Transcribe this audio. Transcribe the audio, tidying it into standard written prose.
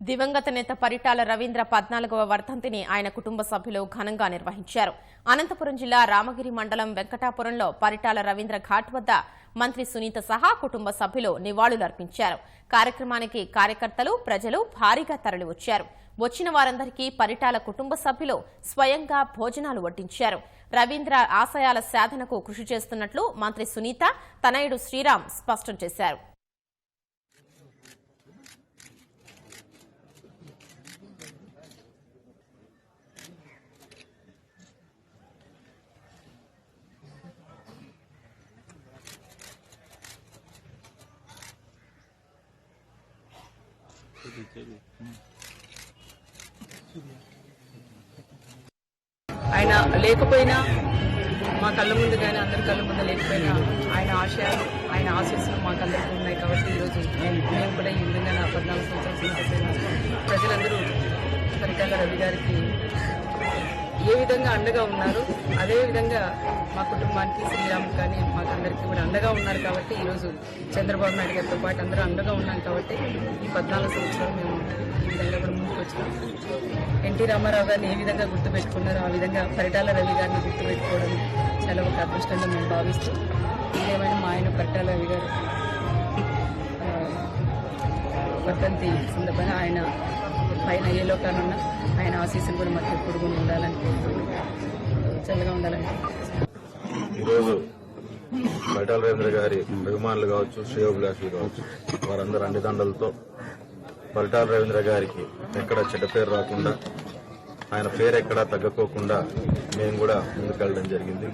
దివంగత నేత పరిటాల రవీంద్ర 14వ వర్ధంతిని ఆయన కుటుంబ సభ్యులు ఘనంగా నిర్వహించారు. అనంతపురం జిల్లా రామగిరి మండలం వెంకటాపురంలో పరిటాల రవీంద్ర ఘాట్ వద్ద మంత్రి సునీత సహా కుటుంబ సభ్యులు నివాళులర్పించారు. కార్యక్రమానికి కార్యకర్తలు, ప్రజలు భారీగా తరలివచ్చారు. వచ్చిన వారందరికీ పరిటాల కుటుంబ సభ్యులు స్వయంగా భోజనాలు వడ్డించారు. రవీంద్ర ఆశయాల సాధనకు కృషి చేస్తున్నట్లు మంత్రి సునీత, తనయుడు శ్రీరామ్ స్పష్టం చేశారు. ఆయన లేకపోయినా మా కళ్ళ ముందు కానీ అందరి కళ్ళ ముందు లేకపోయినా ఆయన ఆశయాలు, ఆయన ఆశీస్సులు మాకందరికీ ఉన్నాయి. కాబట్టి ఈరోజు మేము కూడా ఈ విధంగా నా 14 సంవత్సరాల ప్రజలందరూ పరిటాల రవి గారికి ఏ విధంగా అండగా ఉన్నారు, అదేవిధంగా మా కుటుంబానికి శ్రీరామ్ కానీ మాకందరికీ కూడా అండగా ఉన్నారు. కాబట్టి ఈరోజు చంద్రబాబు నాయుడు గారితో పాటు అందరూ అండగా ఉన్నాం. కాబట్టి ఈ 14 సంవత్సరాలు మేము ఈ విధంగా కూడా ముందుకు వచ్చినాం. ఎన్టీ రామారావు గారిని ఏ విధంగా గుర్తుపెట్టుకున్నారో ఆ విధంగా పరిటాల రవి గారిని గుర్తుపెట్టుకోవడం చాలా ఒక అదృష్టంగా మేము భావిస్తూ, ఏదేమైనా మా ఆయన పరిటాల రవి గారు వర్ధంతి సందర్భంగా ఆయన పైన ఏ లోకానున్నా ఆయన ఆశీస్సులు కూడా మాకు ఎప్పుడు కూడా ఉండాలని చల్లగా ఉండాలని. ఈరోజు పరిటాల రవీంద్ర గారి అభిమానులు కావచ్చు, శ్రేయోభిలాషులు కావచ్చు, వారందరూ అండదండలతో పరిటాల రవీంద్ర గారికి ఎక్కడ చెడ్డ పేరు రాకుండా, ఆయన పేరు ఎక్కడా తగ్గకోకుండా మేము కూడా ముందుకెళ్ళడం జరిగింది.